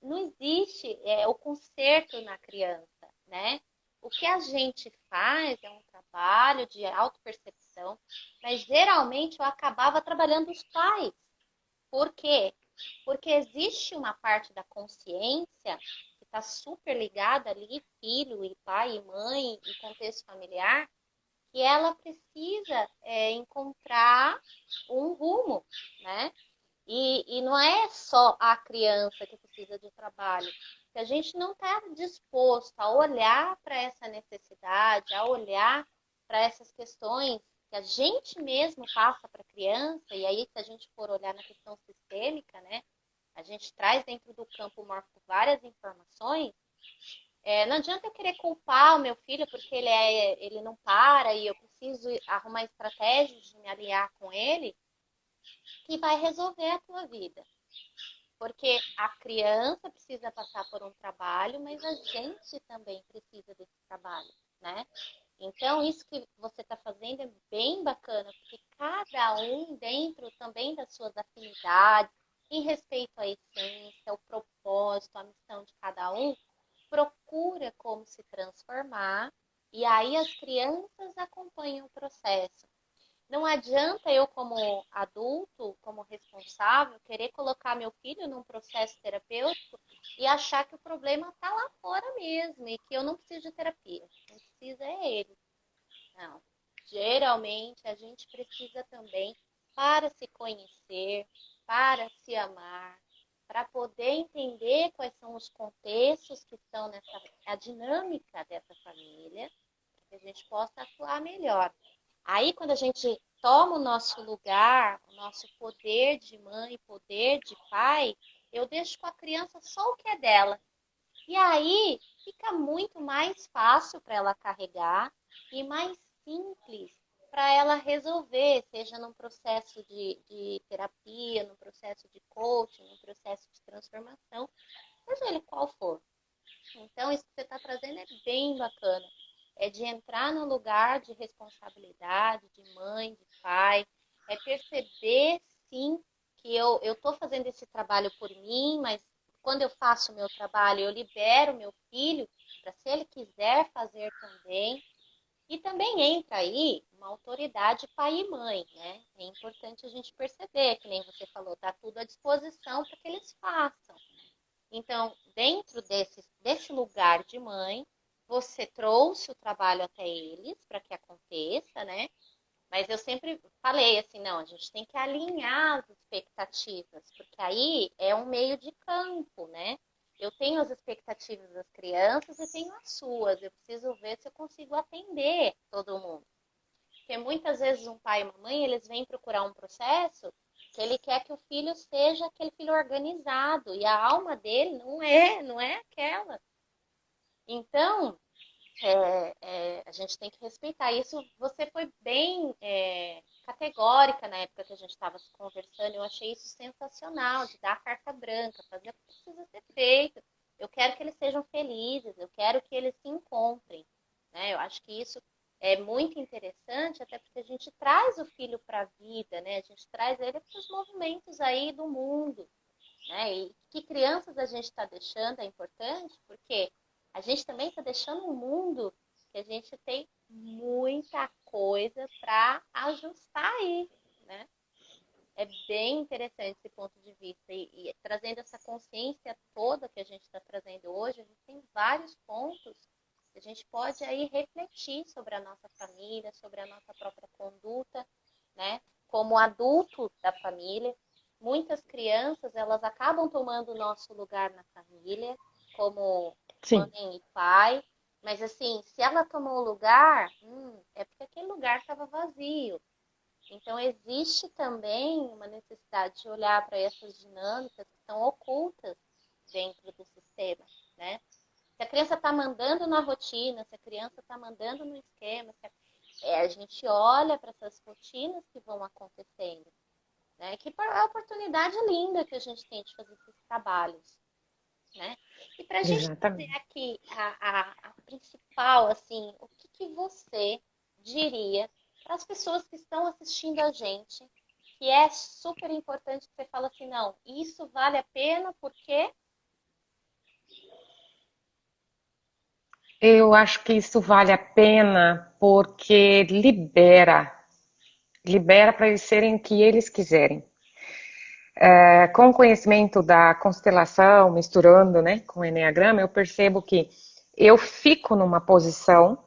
não existe o conserto na criança, né? O que a gente faz é um trabalho de autopercepção, mas geralmente eu acabava trabalhando os pais. Por quê? Porque existe uma parte da consciência que está super ligada ali, filho e pai e mãe e contexto familiar, que ela precisa encontrar um rumo, né? E não é só a criança que precisa de trabalho. Se a gente não está disposto a olhar para essa necessidade, a olhar para essas questões que a gente mesmo passa para a criança, e aí se a gente for olhar na questão sistêmica, né? A gente traz dentro do campo morfo várias informações. Não adianta eu querer culpar o meu filho porque ele não para e eu preciso arrumar estratégias de me aliar com ele que vai resolver a tua vida. Porque a criança precisa passar por um trabalho, mas a gente também precisa desse trabalho, né? Então, isso que você está fazendo é bem bacana, porque cada um dentro também das suas afinidades, em respeito à essência, ao propósito, à missão de cada um, procura como se transformar, e aí as crianças acompanham o processo. Não adianta eu, como adulto, como responsável, querer colocar meu filho num processo terapêutico e achar que o problema está lá fora mesmo e que eu não preciso de terapia. Quem precisa é ele. Não. Geralmente a gente precisa também para se conhecer, para se amar, para poder entender quais são os contextos que estão a dinâmica dessa família, para que a gente possa atuar melhor. Aí, quando a gente toma o nosso lugar, o nosso poder de mãe, poder de pai, eu deixo com a criança só o que é dela. E aí fica muito mais fácil para ela carregar e mais simples para ela resolver, seja num processo de terapia, num processo de coaching, num processo de transformação, seja ele qual for. Então, isso que você está trazendo é bem bacana. É de entrar no lugar de responsabilidade, de mãe, de pai. É perceber, sim, que eu estou fazendo esse trabalho por mim, mas quando eu faço o meu trabalho, eu libero meu filho para, se ele quiser fazer também. E também entra aí uma autoridade pai e mãe, né? É importante a gente perceber, que nem você falou, está tudo à disposição para que eles façam. Então, dentro desse lugar de mãe, você trouxe o trabalho até eles para que aconteça, né? Mas eu sempre falei assim, não, a gente tem que alinhar as expectativas, porque aí é um meio de campo, né? Eu tenho as expectativas das crianças e tenho as suas. Eu preciso ver se eu consigo atender todo mundo. Porque muitas vezes um pai e uma mãe, eles vêm procurar um processo que ele quer que o filho seja aquele filho organizado e a alma dele não é aquela. Então, a gente tem que respeitar isso. Você foi bem categórica na época que a gente estava conversando. Eu achei isso sensacional, de dar a carta branca, fazer o que precisa ser feito. Eu quero que eles sejam felizes, eu quero que eles se encontrem. Né? Eu acho que isso é muito interessante, até porque a gente traz o filho para a vida, né? A gente traz ele para os movimentos aí do mundo. Né? E que crianças a gente está deixando é importante, porque a gente também está deixando um mundo que a gente tem muita coisa para ajustar aí, né? É bem interessante esse ponto de vista. E trazendo essa consciência toda que a gente está trazendo hoje, a gente tem vários pontos que a gente pode aí refletir sobre a nossa família, sobre a nossa própria conduta, né? Como adulto da família. Muitas crianças, elas acabam tomando o nosso lugar na família, como Sim. mãe e pai, mas assim, se ela tomou o lugar, é porque aquele lugar estava vazio. Então, existe também uma necessidade de olhar para essas dinâmicas que estão ocultas dentro do sistema, né? Se a criança está mandando na rotina, se a criança está mandando no esquema, a gente olha para essas rotinas que vão acontecendo, né? Que é a oportunidade linda que a gente tem de fazer esses trabalhos. né? E para a gente fazer Exatamente. aqui a principal, assim, o que que você diria para as pessoas que estão assistindo a gente, que é super importante que você fala assim, não, isso vale a pena porque Eu acho que isso vale a pena porque libera para eles serem o que eles quiserem. Com o conhecimento da constelação, misturando, né, com o enneagrama, eu percebo que eu fico numa posição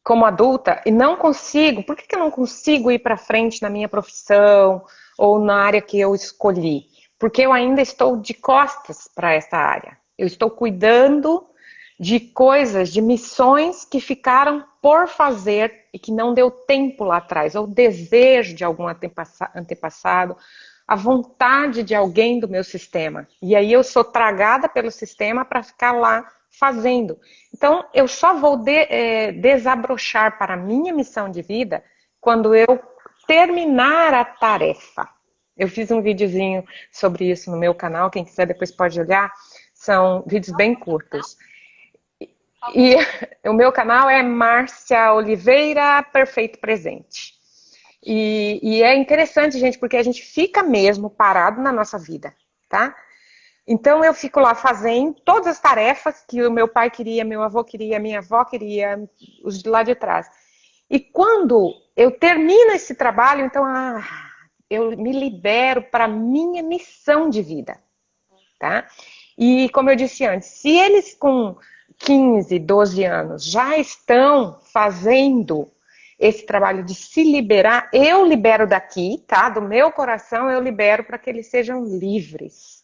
como adulta e não consigo. Por que que eu não consigo ir para frente na minha profissão ou na área que eu escolhi? Porque eu ainda estou de costas para essa área. Eu estou cuidando de coisas, de missões que ficaram por fazer e que não deu tempo lá atrás, ou desejo de algum antepassado, a vontade de alguém do meu sistema. E aí eu sou tragada pelo sistema para ficar lá fazendo. Então, eu só vou desabrochar para a minha missão de vida quando eu terminar a tarefa. Eu fiz um videozinho sobre isso no meu canal, quem quiser depois pode olhar. São vídeos bem curtos. E o meu canal é Márcia Oliveira Perfeito Presente. E é interessante, gente, porque a gente fica mesmo parado na nossa vida, tá? Então eu fico lá fazendo todas as tarefas que o meu pai queria, meu avô queria, minha avó queria, os de lá de trás. E quando eu termino esse trabalho, então eu me libero para a minha missão de vida, tá? E como eu disse antes, se eles com 15, 12 anos já estão fazendo esse trabalho de se liberar, eu libero daqui, tá? Do meu coração eu libero para que eles sejam livres,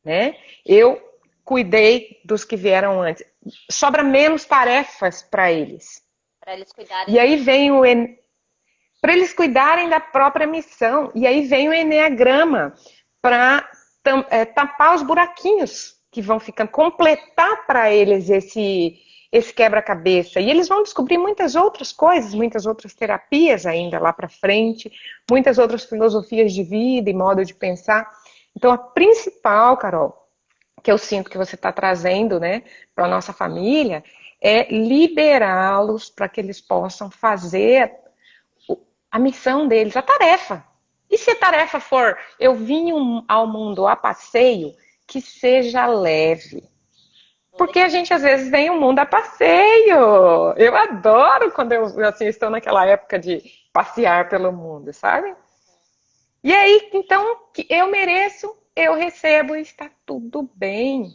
né? Eu cuidei dos que vieram antes. Sobra menos tarefas para eles. para eles cuidarem E aí vem o para eles cuidarem da própria missão. E aí vem o enneagrama para tapar os buraquinhos que vão ficando, completar para eles esse quebra-cabeça. E eles vão descobrir muitas outras coisas, muitas outras terapias ainda lá para frente, muitas outras filosofias de vida e modo de pensar. Então, a principal, Carol, que eu sinto que você está trazendo, né, para a nossa família, é liberá-los para que eles possam fazer a missão deles, a tarefa. E se a tarefa for, eu vim ao mundo a passeio, que seja leve. Porque a gente às vezes vem ao mundo a passeio. Eu adoro quando eu assim, estou naquela época de passear pelo mundo, sabe? E aí, então, que eu mereço, eu recebo e está tudo bem.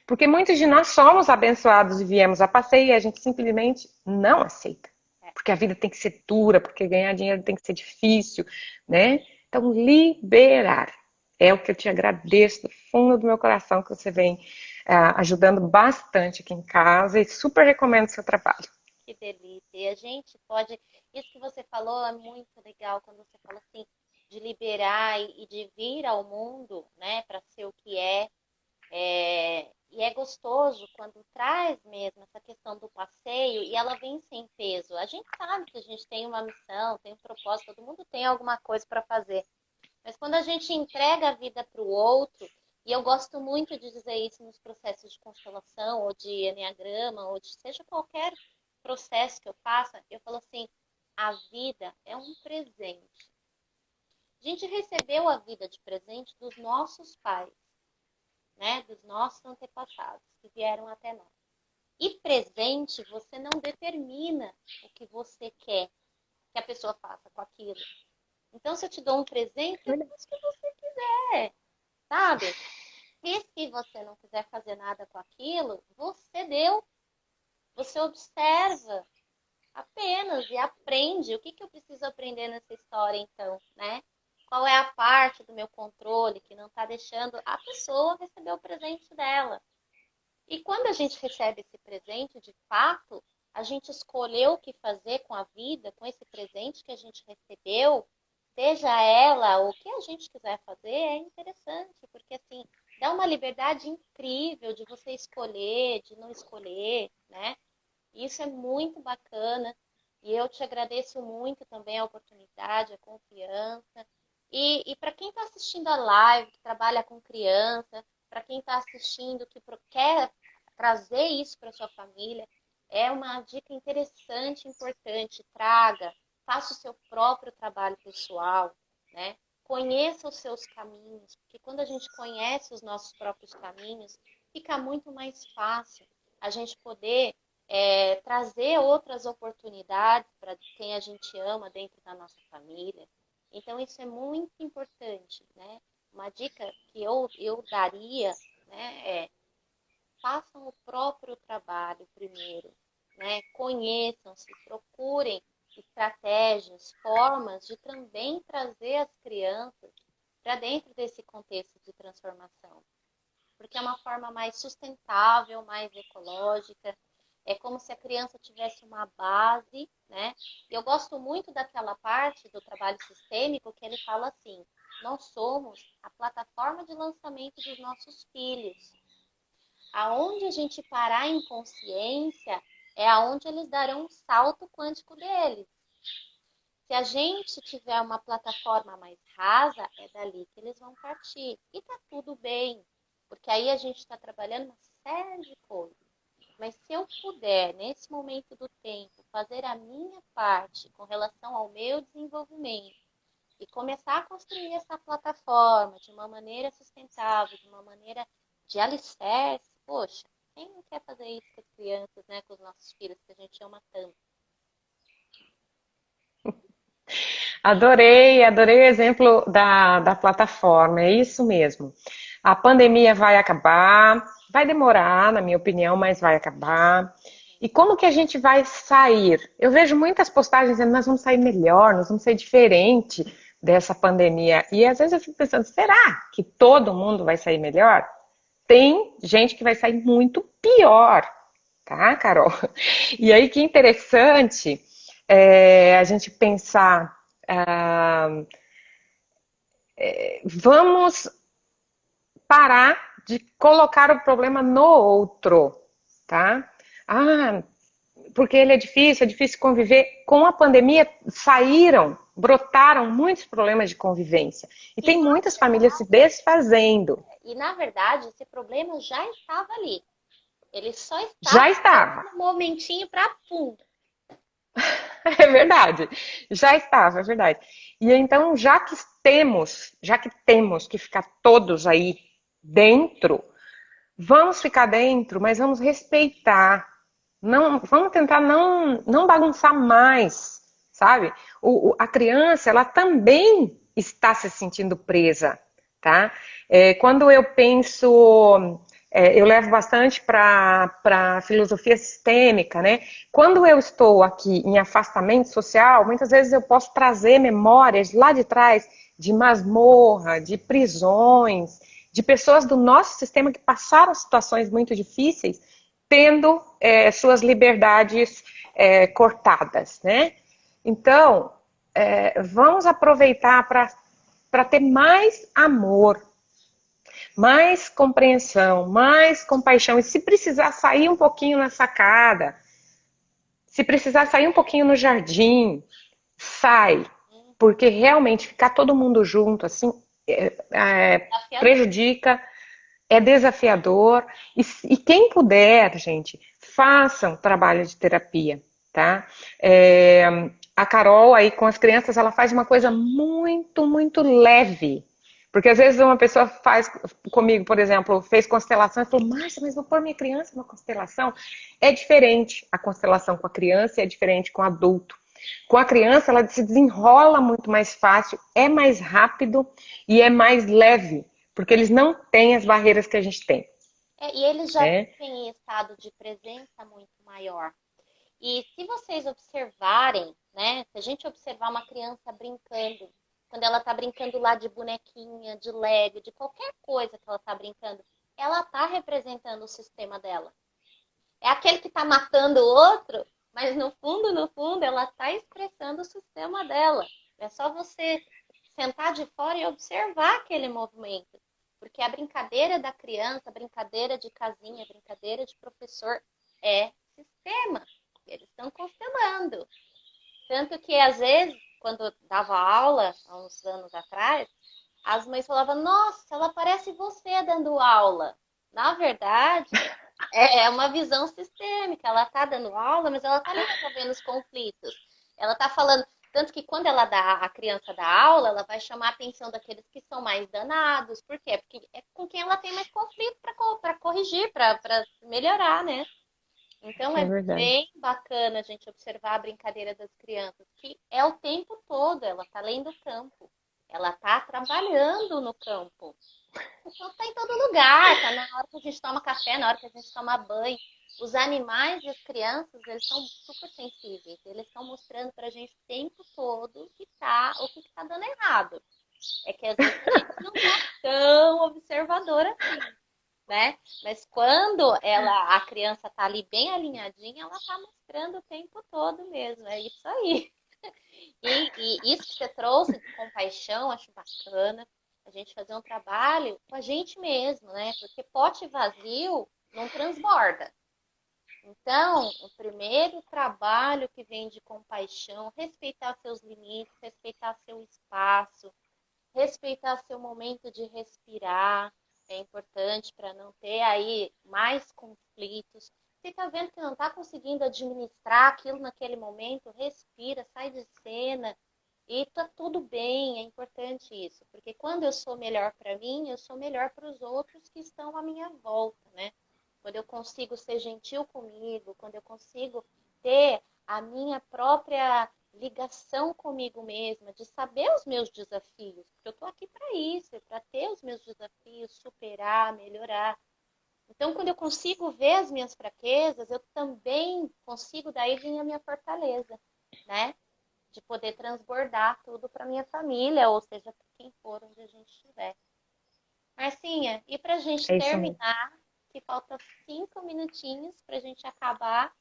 Porque muitos de nós somos abençoados e viemos a passeio e a gente simplesmente não aceita. Porque a vida tem que ser dura, porque ganhar dinheiro tem que ser difícil, né? Então, liberar. É o que eu te agradeço do fundo do meu coração que você vem ajudando bastante aqui em casa e super recomendo o seu trabalho. que delícia. E a gente pode. Isso que você falou é muito legal quando você fala assim de liberar e de vir ao mundo, né, para ser o que é. E é gostoso quando traz mesmo essa questão do passeio e ela vem sem peso. A gente sabe que a gente tem uma missão, tem um propósito, todo mundo tem alguma coisa para fazer. Mas quando a gente entrega a vida para o outro, e eu gosto muito de dizer isso nos processos de constelação, ou de enneagrama, ou de seja qualquer processo que eu faça, eu falo assim: a vida é um presente. A gente recebeu a vida de presente dos nossos pais, né? Dos nossos antepassados que vieram até nós. E presente você não determina o que você quer que a pessoa faça com aquilo. Então, se eu te dou um presente, você faz o que você quiser, sabe? E se você não quiser fazer nada com aquilo, você deu, você observa apenas e aprende. O que que eu preciso aprender nessa história, então, né? Qual é a parte do meu controle que não está deixando a pessoa receber o presente dela? E quando a gente recebe esse presente, de fato, a gente escolheu o que fazer com a vida, com esse presente que a gente recebeu, seja ela o que a gente quiser fazer, é interessante, porque assim, dá uma liberdade incrível de você escolher, de não escolher, né? Isso é muito bacana. E eu te agradeço muito também a oportunidade, a confiança. E para quem está assistindo a live, que trabalha com criança, para quem está assistindo, que quer trazer isso para sua família, é uma dica interessante, importante. Traga, faça o seu próprio trabalho pessoal, né? Conheça os seus caminhos, porque quando a gente conhece os nossos próprios caminhos, fica muito mais fácil a gente poder trazer outras oportunidades para quem a gente ama dentro da nossa família. Então, isso é muito importante, né? Uma dica que eu daria, né, é façam o próprio trabalho primeiro, né? Conheçam-se, procurem estratégias, formas de também trazer as crianças para dentro desse contexto de transformação, porque é uma forma mais sustentável, mais ecológica. É como se a criança tivesse uma base, né? E eu gosto muito daquela parte do trabalho sistêmico que ele fala assim: nós somos a plataforma de lançamento dos nossos filhos. Aonde a gente parar em consciência é aonde eles darão um salto quântico deles. Se a gente tiver uma plataforma mais rasa, é dali que eles vão partir. E tá tudo bem, porque aí a gente está trabalhando uma série de coisas. Mas se eu puder, nesse momento do tempo, fazer a minha parte com relação ao meu desenvolvimento e começar a construir essa plataforma de uma maneira sustentável, de uma maneira de alicerce, poxa, quem não quer fazer isso com as crianças, né, com os nossos filhos, que a gente ama tanto? Adorei o exemplo da plataforma, é isso mesmo. A pandemia vai acabar, vai demorar, na minha opinião, mas vai acabar. E como que a gente vai sair? Eu vejo muitas postagens dizendo, nós vamos sair melhor, nós vamos sair diferente dessa pandemia. E às vezes eu fico pensando, será que todo mundo vai sair melhor? Tem gente que vai sair muito pior, tá, Carol? E aí que interessante a gente pensar, ah, vamos parar de colocar o problema no outro, tá? Ah, porque ele é difícil conviver. Com a pandemia brotaram muitos problemas de convivência. E tem muitas famílias se desfazendo. E, na verdade, esse problema já estava ali. Ele só Já estava estava. um momentinho para fundo. É verdade. Já estava, é verdade. E então, já que temos que ficar todos aí dentro, vamos ficar dentro, mas vamos respeitar. Não, vamos tentar não bagunçar mais, sabe? A criança, ela também está se sentindo presa, tá? Quando eu penso, eu levo bastante para a filosofia sistêmica, né? Quando eu estou aqui em afastamento social, muitas vezes eu posso trazer memórias lá de trás de masmorra, de prisões, de pessoas do nosso sistema que passaram situações muito difíceis, tendo suas liberdades cortadas, né? Então, vamos aproveitar para ter mais amor, mais compreensão, mais compaixão. E se precisar sair um pouquinho na sacada, se precisar sair um pouquinho no jardim, sai. Porque realmente ficar todo mundo junto, assim, prejudica, é desafiador. E quem puder, gente, façam trabalho de terapia, tá? A Carol aí com as crianças, ela faz uma coisa muito leve. Porque às vezes uma pessoa faz comigo, por exemplo, fez constelação e falou, Márcia, mas vou pôr minha criança numa constelação. É diferente a constelação com a criança e é diferente com o adulto. Com a criança, ela se desenrola muito mais fácil, é mais rápido e é mais leve, porque eles não têm as barreiras que a gente tem. E eles já Né? têm estado de presença muito maior. E se vocês observarem, né? Se a gente observar uma criança brincando, quando ela tá brincando lá de bonequinha, de Lego, de qualquer coisa que ela tá brincando, ela tá representando o sistema dela. É aquele que tá matando o outro, mas no fundo, ela tá expressando o sistema dela. É só você sentar de fora e observar aquele movimento. Porque a brincadeira da criança, a brincadeira de casinha, a brincadeira de professor é sistema. Eles estão constelando. Tanto que, às vezes, quando eu dava aula, há uns anos atrás, as mães falavam, nossa, ela parece você dando aula. Na verdade, é uma visão sistêmica. Ela está dando aula, mas ela está ali resolvendo os conflitos. Ela está falando, tanto que quando ela dá a criança dá aula, ela vai chamar a atenção daqueles que são mais danados. Por quê? Porque é com quem ela tem mais conflito para corrigir, para melhorar, né? Então É é verdade. bem bacana a gente observar a brincadeira das crianças, que é o tempo todo, ela está além do campo, ela está trabalhando no campo. Então está em todo lugar, está na hora que a gente toma café, na hora que a gente toma banho. Os animais e as crianças, eles são super sensíveis, eles estão mostrando para a gente o tempo todo o que está dando errado. É que às vezes a gente não está tão observador assim, né? Mas quando a criança tá ali bem alinhadinha, ela tá mostrando o tempo todo mesmo. É isso aí. E isso que você trouxe de compaixão, acho bacana. A gente fazer um trabalho com a gente mesmo, né? Porque pote vazio não transborda. Então, o primeiro trabalho que vem de compaixão, respeitar seus limites, respeitar seu espaço, respeitar seu momento de respirar, é importante para não ter aí mais conflitos. Você está vendo que não está conseguindo administrar aquilo naquele momento, respira, sai de cena e tá tudo bem, é importante isso, porque quando eu sou melhor para mim, eu sou melhor para os outros que estão à minha volta, né? Quando eu consigo ser gentil comigo, quando eu consigo ter a minha própria ligação comigo mesma, de saber os meus desafios, porque eu estou aqui para isso, para ter os meus desafios, superar, melhorar. Então, quando eu consigo ver as minhas fraquezas, eu também consigo daí vir a minha fortaleza, né? De poder transbordar tudo para minha família, ou seja, para quem for onde a gente estiver. Marcinha, e para a gente É isso mesmo. terminar, que falta 5 minutinhos para a gente acabar,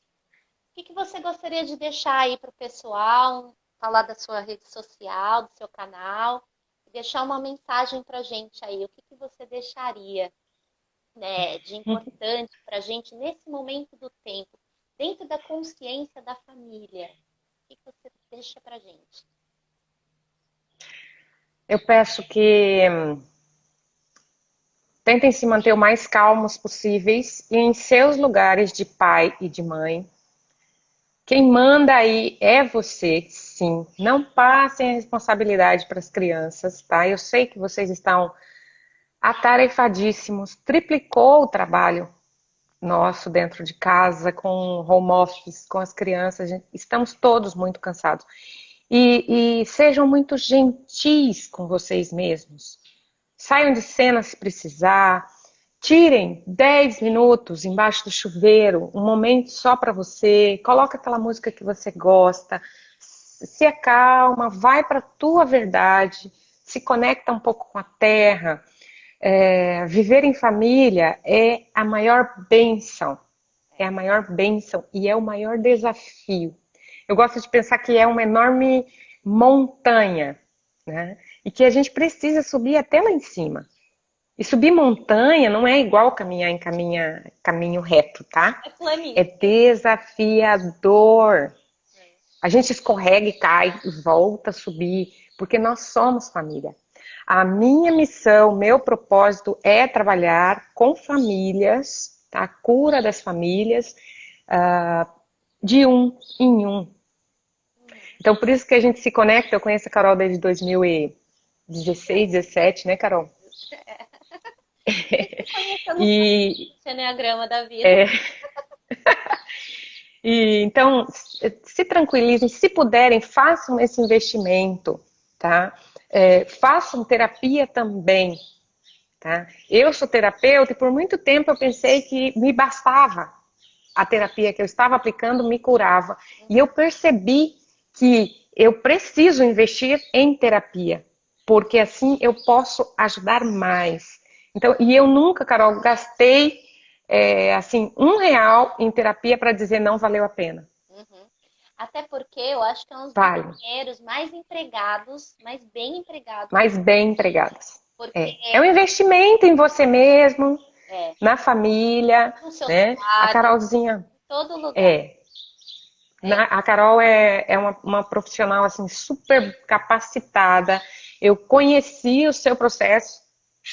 o que você gostaria de deixar aí para o pessoal? Falar da sua rede social, do seu canal, deixar uma mensagem para a gente aí. O que você deixaria, né, de importante para a gente nesse momento do tempo, dentro da consciência da família? O que você deixa para a gente? Eu peço que tentem se manter o mais calmos possíveis e em seus lugares de pai e de mãe. Quem manda aí é você, sim. Não passem a responsabilidade para as crianças, tá? Eu sei que vocês estão atarefadíssimos, triplicou o trabalho nosso dentro de casa, com home office, com as crianças, estamos todos muito cansados. E sejam muito gentis com vocês mesmos. Saiam de cena se precisar. Tirem 10 minutos embaixo do chuveiro, um momento só para você. Coloca aquela música que você gosta. Se acalma, vai para a tua verdade. Se conecta um pouco com a terra. Viver em família é a maior bênção. É a maior bênção e é o maior desafio. Eu gosto de pensar que é uma enorme montanha, né? E que a gente precisa subir até lá em cima. E subir montanha não é igual caminhar em caminho reto, tá? É planinho. É desafiador. A gente escorrega e cai e volta a subir, porque nós somos família. A minha missão, meu propósito é trabalhar com famílias, tá? A cura das famílias, de um em um. Então, por isso que a gente se conecta. Eu conheço a Carol desde 2016, 17, né, Carol? Conhecendo o E, Enneagrama da vida. então, se tranquilizem, se puderem, façam esse investimento, tá? Façam terapia também, tá? Eu sou terapeuta e por muito tempo eu pensei que me bastava a terapia que eu estava aplicando, me curava. E eu percebi que eu preciso investir em terapia, porque assim eu posso ajudar mais. Então, e eu nunca, Carol, gastei assim, R$ 1 em terapia para dizer não valeu a pena. Uhum. Até porque eu acho que é um dos Vale, dinheiros mais empregados, mais bem empregados. mas bem empregadas. Porque É um investimento em você mesmo, é na família, no seu né? A trabalho, Carolzinha em todo lugar. é. É. A Carol é uma profissional assim super capacitada. eu conheci o seu processo,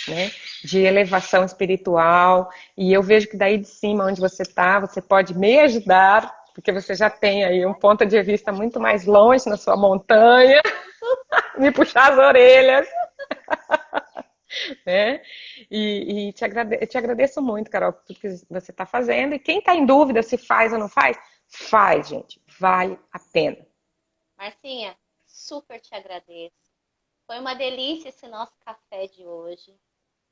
né, de elevação espiritual, e eu vejo que daí de cima, onde você está, você pode me ajudar, porque você já tem aí um ponto de vista muito mais longe na sua montanha, me puxar as orelhas, né? Eu te agradeço muito, Carol, por tudo que você está fazendo. E quem está em dúvida se faz ou não faz, faz, gente. Vale a pena. Marcinha, super te agradeço. Foi uma delícia esse nosso café de hoje.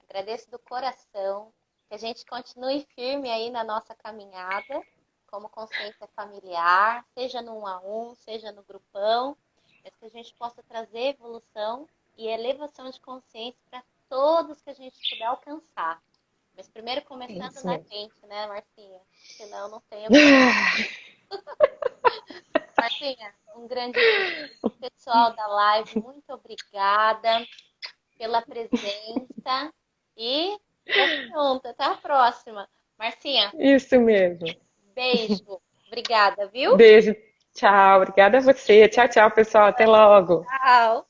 Agradeço do coração. Que a gente continue firme aí na nossa caminhada, como consciência familiar, seja no 1 a 1, seja no grupão, mas que a gente possa trazer evolução e elevação de consciência para todos que a gente puder alcançar. Mas primeiro começando na gente, né, Marcinha? Senão não tem o Marcinha, um grande beijo. Pessoal da live, muito obrigada pela presença e tamo junto. Até a próxima. Marcinha, Isso mesmo. beijo. Obrigada, viu? Beijo. Tchau. Obrigada a você. Tchau, tchau, pessoal. Até logo. Tchau.